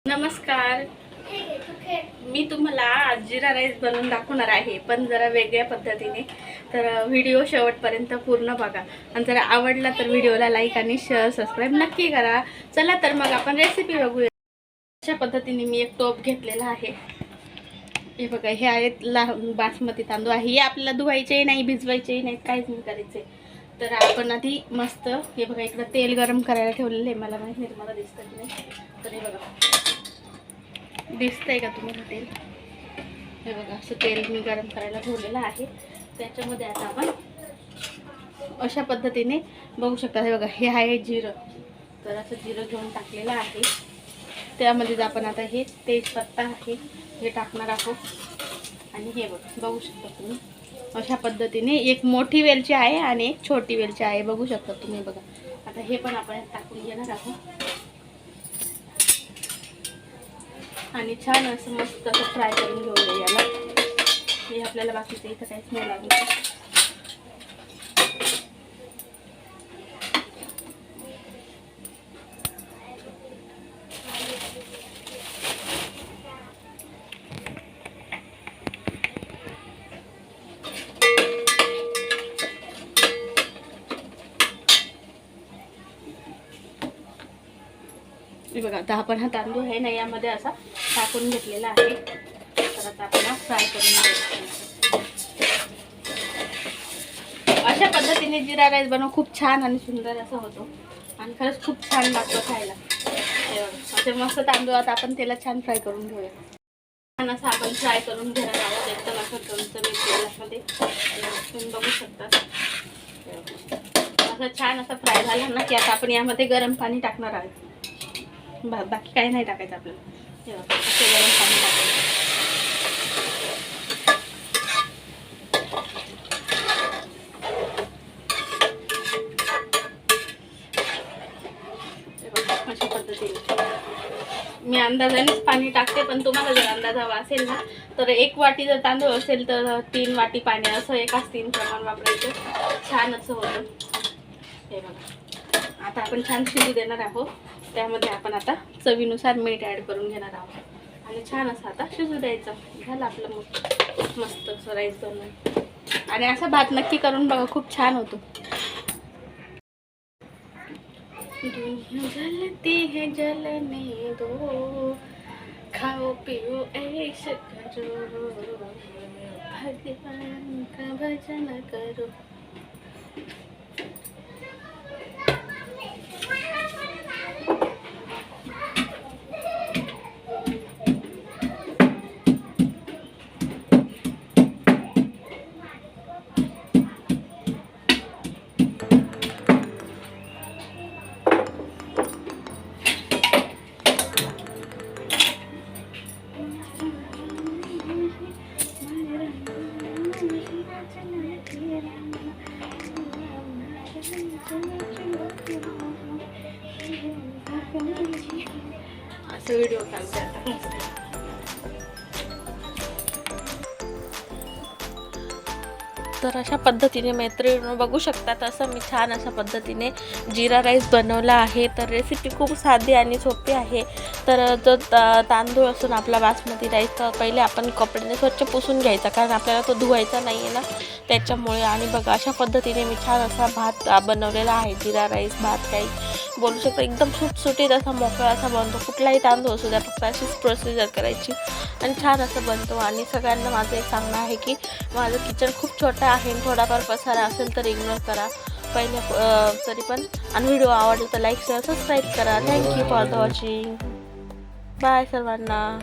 नमस्कार, मी तुम्हाला आज जिरा राईस बनवून दाखवणार आहे, पण जरा वेगळ्या पद्धतीने. तर व्हिडिओ शेवटपर्यंत पूर्ण बघा आणि जर आवडला तर व्हिडिओला लाईक आणि शेअर सबस्क्राईब नक्की करा. चला तर मग आपण रेसिपी बघूया. अशा पद्धतीने मी एक टोप घेतलेला आहे. हे बघा, हे आहेत बासमती तांदूळ आहे. हे आपल्याला धुवायचे नाही, भिजवायचे नाही, काहीच नाही करायचे. तर आपण आधी मस्त हे बघा, इकडं तेल गरम करायला ठेवलेलं आहे. मला माहिती नाही तुम्हाला दिसतं की नाही. तर हे बघा, दिसतंय का तुम्हाला तेल? हे बघा, असं तेल मी गरम करायला ठेवलेलं आहे. त्याच्यामध्ये आता आपण अशा पद्धतीने बघू शकता. हे बघा, हे आहे जिरं. तर असं जिरं घेऊन टाकलेलं आहे. त्यामध्येच आपण आता हे तेजपत्ता आहे हे टाकणार आहोत. आणि हे बघू शकता तुम्ही, अशा पद्धतीने एक मोठी वेलची आहे आणि एक छोटी वेलची आहे. बघू शकता तुम्ही. बघा, आता हे पण आपण टाकून घेणार आहोत आणि छान असं मस्त असं फ्राय करून घेऊया याला. हे आपल्याला बाकीचं इथं काहीच नाही लागलं. बघा, आता आपण हा तांदूळ आहे ना यामध्ये असा टाकून घेतलेला आहे. तर आता आपण फ्राय करून घेऊ. अशा पद्धतीने जिरा राईस बनव खूप छान आणि सुंदर असा होतो आणि खरंच खूप छान लागतो खायला. असे मस्त तांदूळ आता आपण त्याला छान फ्राय करून घेऊया. छान असं आपण फ्राय करून घेणार आहोत. एकदम असं चमचमीत तेलामध्ये तुम्ही बघू शकता. असं छान असं फ्राय झालं ना की आता आपण यामध्ये गरम पाणी टाकणार आहोत. बाकी काही नाही टाकायचं आपल्याला. असं गरम पाणी टाकायचं. अशा पद्धतीने मी अंदाजानेच पाणी टाकते, पण तुम्हाला जर अंदाज हवा असेल ना तर 1 वाटी जर तांदूळ असेल तर 3 वाटी पाणी, असं एकाच 3 प्रमाण वापरायचं. छान असं होतं. हे बघा, आता आपण छान शिजू देणार आहोत. त्यामध्ये आपण आता चवीनुसार मीठ ॲड करून घेणार आहोत आणि छान असं आता शिजू द्यायचं. झालं आपलं मग मस्त असं राईस बनवून. आणि असा भात नक्की करून बघा, खूप छान होतो. जलती है जलने दो, खाओ पियो ऐश करो, भगवान का भजन करो. असं व्हिडिओ काढते आता. तर अशा पद्धतीने मैत्रिणी बघू शकता. तसं मी छान अशा पद्धतीने जिरा राईस बनवला आहे. तर रेसिपी खूप साधी आणि सोपी आहे. तर जो तांदूळ असून आपला बासमती राईस, तर पहिले आपण कपड्याने स्वच्छ पुसून घ्यायचा, कारण आपल्याला तो धुवायचा नाही आहे ना त्याच्यामुळे. आणि बघा, अशा पद्धतीने मी छान असा भात बनवलेला आहे. जिरा राईस भात काही बोलू शकतो. एकदम सुटसुटीत असा मोकळा असा बनतो. कुठलाही तांदूळ असू द्या, फक्त अशीच प्रोसिजर करायची आणि छान असं बनतो. आणि सगळ्यांना माझं एक सांगणं आहे की माझं किचन खूप छोटं आहे. थोडाफार पसारा असेल तर इग्नोर करा पहिले तरी पण. आणि व्हिडिओ आवडला तर लाईक शेअर सबस्क्राईब करा. Thank you for the watching. Bye सर्वांना.